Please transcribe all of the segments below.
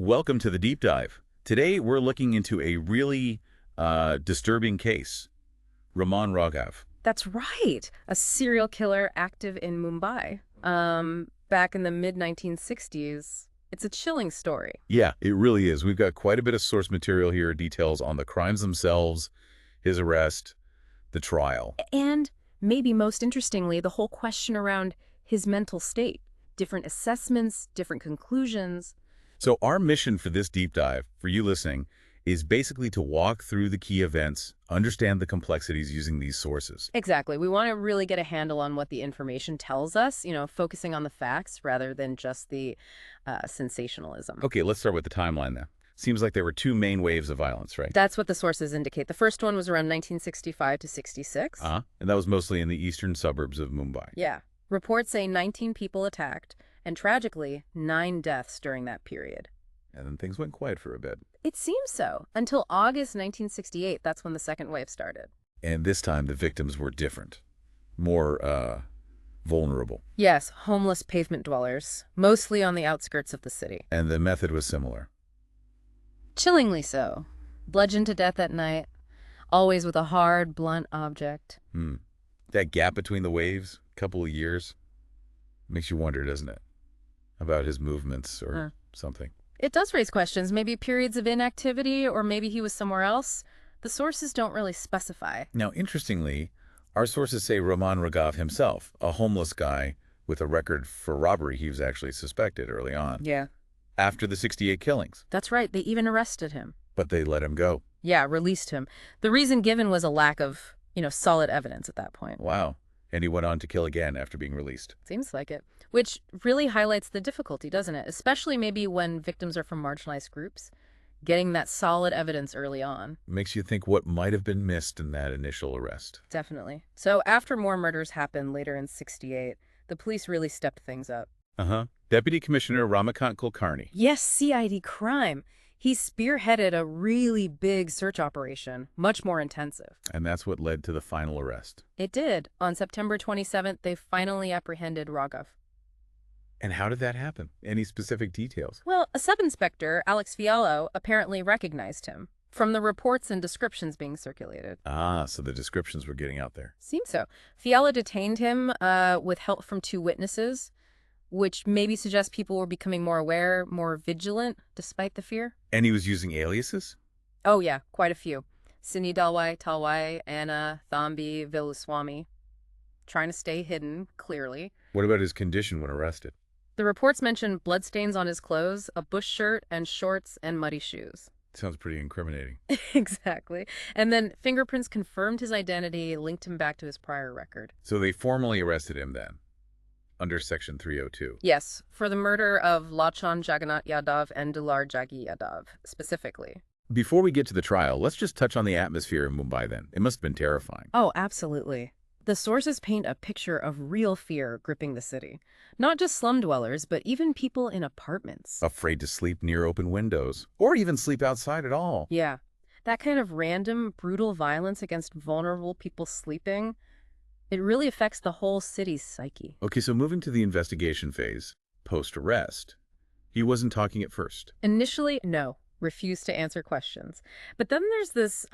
Welcome to the deep dive. Today we're looking into a really disturbing case, Raman Raghav. That's right. A serial killer active in Mumbai. Back in the mid-1960s. It's a chilling story. Yeah, it really is. We've got quite a bit of source material here, details on the crimes themselves, his arrest, the trial. And maybe most interestingly, the whole question around his mental state. Different assessments, different conclusions. So our mission for this deep dive, for you listening, is basically to walk through the key events, understand the complexities using these sources. Exactly. We want to really get a handle on what the information tells us, focusing on the facts rather than just the sensationalism. Okay, let's start with the timeline then. Seems like there were two main waves of violence, right? That's what the sources indicate. The first one was around 1965 to 66. And that was mostly in the eastern suburbs of Mumbai. Yeah. Reports say 19 people attacked, and tragically, 9 deaths during that period. And then things went quiet for a bit. It seems so. Until August 1968, that's when the second wave started. And this time the victims were different, more vulnerable. Yes, homeless pavement dwellers, mostly on the outskirts of the city. And the method was similar. Chillingly so. Bludgeoned to death at night, always with a hard, blunt object. That gap between the waves, couple of years, makes you wonder, doesn't it? About his movements or something. It does raise questions, maybe periods of inactivity, or maybe he was somewhere else. The sources don't really specify. Now, interestingly, our sources say Raman Raghav himself, a homeless guy with a record for robbery, he was actually suspected early on. Yeah. After the 68 killings. That's right. They even arrested him. But they let him go. Yeah, released him. The reason given was a lack of, solid evidence at that point. Wow. And he went on to kill again after being released. Seems like it. Which really highlights the difficulty, doesn't it? Especially maybe when victims are from marginalized groups. Getting that solid evidence early on. Makes you think what might have been missed in that initial arrest. Definitely. So after more murders happened later in 68, the police really stepped things up. Deputy Commissioner Ramakant Kulkarni. Yes, CID crime. He spearheaded a really big search operation, much more intensive. And that's what led to the final arrest. It did. On September 27th, they finally apprehended Raghav. And how did that happen? Any specific details? Well, a sub-inspector, Alex Fiallo, apparently recognized him from the reports and descriptions being circulated. So the descriptions were getting out there. Seems so. Fiallo detained him with help from 2 witnesses, which maybe suggests people were becoming more aware, more vigilant, despite the fear. And he was using aliases? Oh, yeah, quite a few. Sini Dalwai, Talwai, Anna, Thambi, Viluswamy. Trying to stay hidden, clearly. What about his condition when arrested? The reports mention bloodstains on his clothes, a bush shirt and shorts, and muddy shoes. Sounds pretty incriminating. Exactly. And then fingerprints confirmed his identity, linked him back to his prior record. So they formally arrested him then, under Section 302. Yes, for the murder of Lachon Jagannath Yadav and Dular Jagi Yadav, specifically. Before we get to the trial, let's just touch on the atmosphere in Mumbai then. It must have been terrifying. Oh, absolutely. The sources paint a picture of real fear gripping the city. Not just slum dwellers, but even people in apartments. Afraid to sleep near open windows, or even sleep outside at all. Yeah. That kind of random, brutal violence against vulnerable people sleeping, it really affects the whole city's psyche. Okay, so moving to the investigation phase, post-arrest, he wasn't talking at first. Initially, no. Refused to answer questions. But then there's this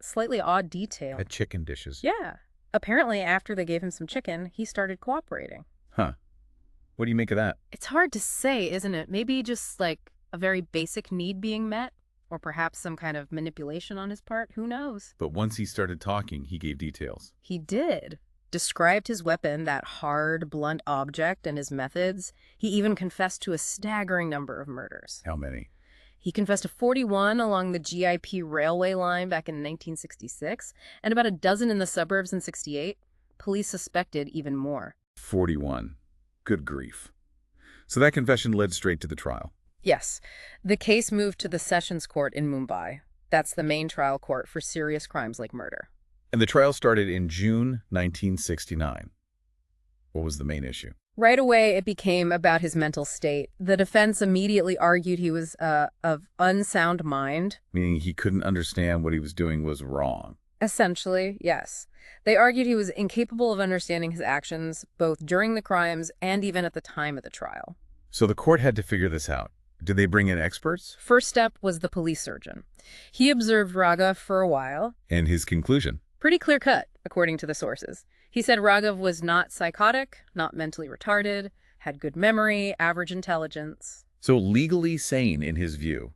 slightly odd detail. At chicken dishes. Yeah. Apparently, after they gave him some chicken, he started cooperating. Huh. What do you make of that? It's hard to say, isn't it? Maybe just like a very basic need being met, or perhaps some kind of manipulation on his part. Who knows? But once he started talking, he gave details. He did. Described his weapon, that hard, blunt object, and his methods. He even confessed to a staggering number of murders. How many? He confessed to 41 along the GIP railway line back in 1966, and about a dozen in the suburbs in 68. Police suspected even more. 41. Good grief. So that confession led straight to the trial. Yes. The case moved to the Sessions Court in Mumbai. That's the main trial court for serious crimes like murder. And the trial started in June 1969. What was the main issue? Right away, it became about his mental state. The defense immediately argued he was of unsound mind. Meaning he couldn't understand what he was doing was wrong. Essentially, yes. They argued he was incapable of understanding his actions, both during the crimes and even at the time of the trial. So the court had to figure this out. Did they bring in experts? First step was the police surgeon. He observed Raghav for a while. And his conclusion? Pretty clear cut, according to the sources. He said Raghav was not psychotic, not mentally retarded, had good memory, average intelligence. So legally sane in his view.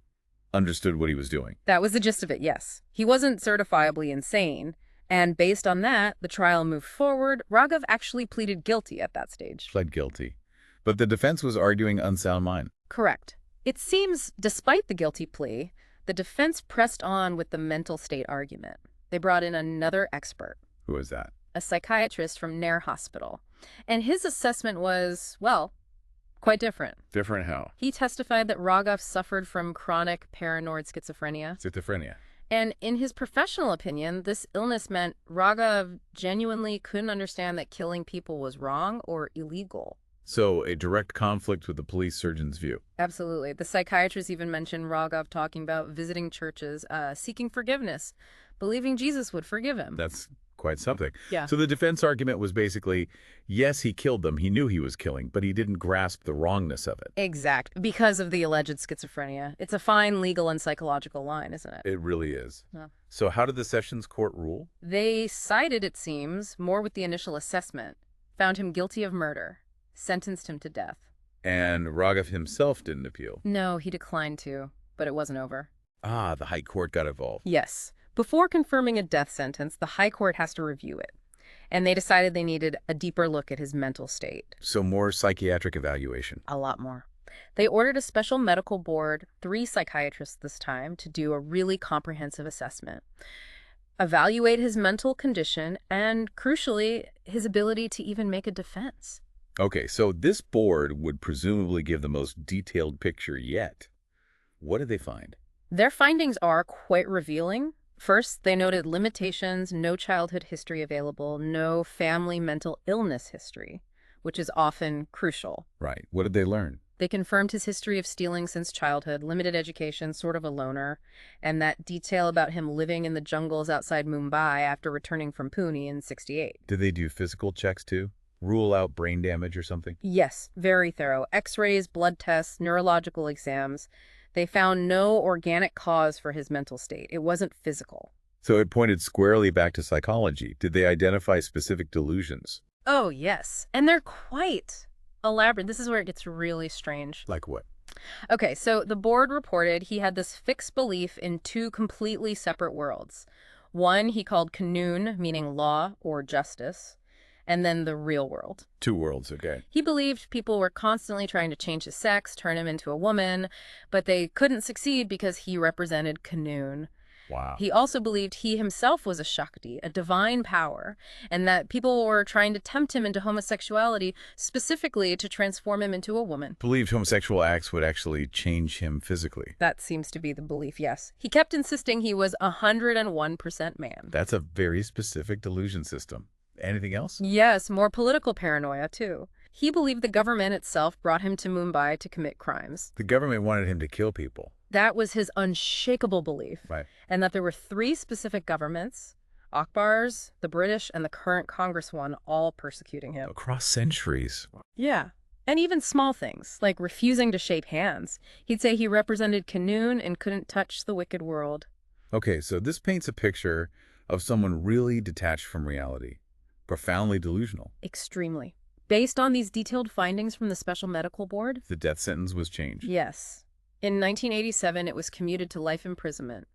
Understood what he was doing. That was the gist of it, yes. He wasn't certifiably insane, and based on that, the trial moved forward. Raghav actually pleaded guilty at that stage. Pled guilty. But the defense was arguing unsound mind. Correct. It seems, despite the guilty plea, the defense pressed on with the mental state argument. They brought in another expert. Who was that? A psychiatrist from Nair Hospital. And his assessment was, well, quite different. Different how? He testified that Raghav suffered from chronic paranoid schizophrenia. Schizophrenia. And in his professional opinion, this illness meant Raghav genuinely couldn't understand that killing people was wrong or illegal. So a direct conflict with the police surgeon's view. Absolutely. The psychiatrist even mentioned Raghav talking about visiting churches, seeking forgiveness, believing Jesus would forgive him. That's quite something. Yeah. So the defense argument was basically, yes, he killed them. He knew he was killing, but he didn't grasp the wrongness of it. Exact. Because of the alleged schizophrenia. It's a fine legal and psychological line, isn't it? It really is. Yeah. So how did the Sessions Court rule? They sided, it seems, more with the initial assessment, found him guilty of murder, sentenced him to death. And Raghav himself didn't appeal. No, he declined to, but it wasn't over. Ah, the High Court got involved. Yes. Before confirming a death sentence, the High Court has to review it. And they decided they needed a deeper look at his mental state. So more psychiatric evaluation. A lot more. They ordered a special medical board, 3 psychiatrists this time, to do a really comprehensive assessment. Evaluate his mental condition and, crucially, his ability to even make a defense. Okay, so this board would presumably give the most detailed picture yet. What did they find? Their findings are quite revealing. First, they noted limitations, no childhood history available, no family mental illness history, which is often crucial. Right. What did they learn? They confirmed his history of stealing since childhood, limited education, sort of a loner, and that detail about him living in the jungles outside Mumbai after returning from Pune in '68. Did they do physical checks too? Rule out brain damage or something? Yes, very thorough. X-rays, blood tests, neurological exams. They found no organic cause for his mental state. It wasn't physical. So it pointed squarely back to psychology. Did they identify specific delusions? Oh, yes. And they're quite elaborate. This is where it gets really strange. Like what? Okay, so the board reported he had this fixed belief in 2 completely separate worlds. One he called Kanun, meaning law or justice, and then the real world. 2 worlds, okay. He believed people were constantly trying to change his sex, turn him into a woman, but they couldn't succeed because he represented Kanun. Wow. He also believed he himself was a Shakti, a divine power, and that people were trying to tempt him into homosexuality, specifically to transform him into a woman. Believed homosexual acts would actually change him physically. That seems to be the belief, yes. He kept insisting he was 101% man. That's a very specific delusion system. Anything else? Yes, more political paranoia, too. He believed the government itself brought him to Mumbai to commit crimes. The government wanted him to kill people. That was his unshakable belief. Right. And that there were 3 specific governments, Akbar's, the British, and the current Congress one, all persecuting him. Across centuries. Yeah. And even small things, like refusing to shake hands. He'd say he represented Kanun and couldn't touch the wicked world. Okay, so this paints a picture of someone really detached from reality. Profoundly delusional. Extremely. Based on these detailed findings from the Special Medical Board? The death sentence was changed. Yes. In 1987, it was commuted to life imprisonment.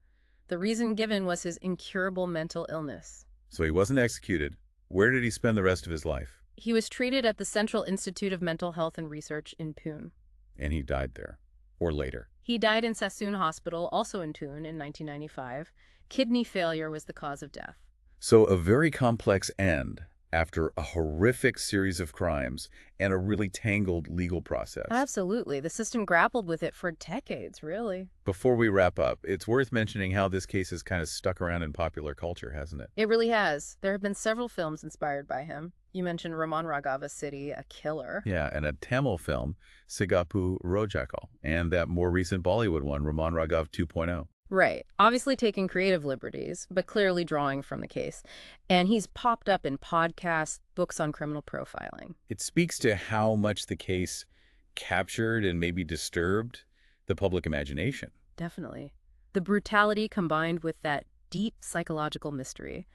The reason given was his incurable mental illness. So he wasn't executed. Where did he spend the rest of his life? He was treated at the Central Institute of Mental Health and Research in Pune. And he died there. Or later. He died in Sassoon Hospital, also in Pune, in 1995. Kidney failure was the cause of death. So a very complex end after a horrific series of crimes and a really tangled legal process. Absolutely. The system grappled with it for decades, really. Before we wrap up, it's worth mentioning how this case has kind of stuck around in popular culture, hasn't it? It really has. There have been several films inspired by him. You mentioned Raman Raghav, a city, a killer. Yeah, and a Tamil film, Sigapu Rojakal, and that more recent Bollywood one, Raman Raghav 2.0. Right. Obviously taking creative liberties, but clearly drawing from the case. And he's popped up in podcasts, books on criminal profiling. It speaks to how much the case captured and maybe disturbed the public imagination. Definitely. The brutality combined with that deep psychological mystery.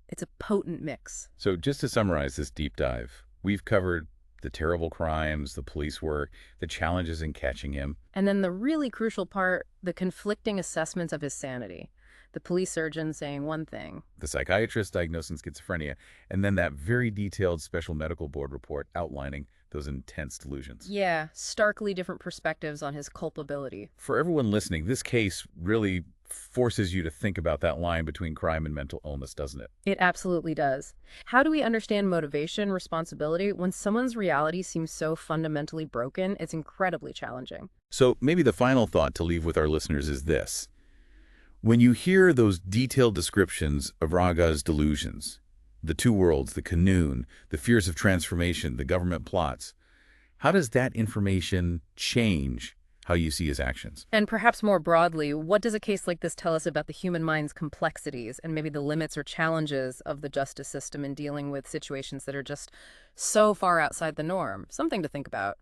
It's a potent mix. So just to summarize this deep dive, we've covered the terrible crimes, the police work, the challenges in catching him. And then the really crucial part, the conflicting assessments of his sanity. The police surgeon saying one thing. The psychiatrist diagnosing schizophrenia, and then that very detailed special medical board report outlining those intense delusions. Yeah, starkly different perspectives on his culpability. For everyone listening, this case really forces you to think about that line between crime and mental illness, doesn't it? It absolutely does. How do we understand motivation, responsibility, when someone's reality seems so fundamentally broken? It's incredibly challenging. So maybe the final thought to leave with our listeners is this. When you hear those detailed descriptions of Raghav's delusions, the two worlds, the Qanun, the fears of transformation, the government plots, how does that information change how you see his actions? And perhaps more broadly, what does a case like this tell us about the human mind's complexities and maybe the limits or challenges of the justice system in dealing with situations that are just so far outside the norm? Something to think about.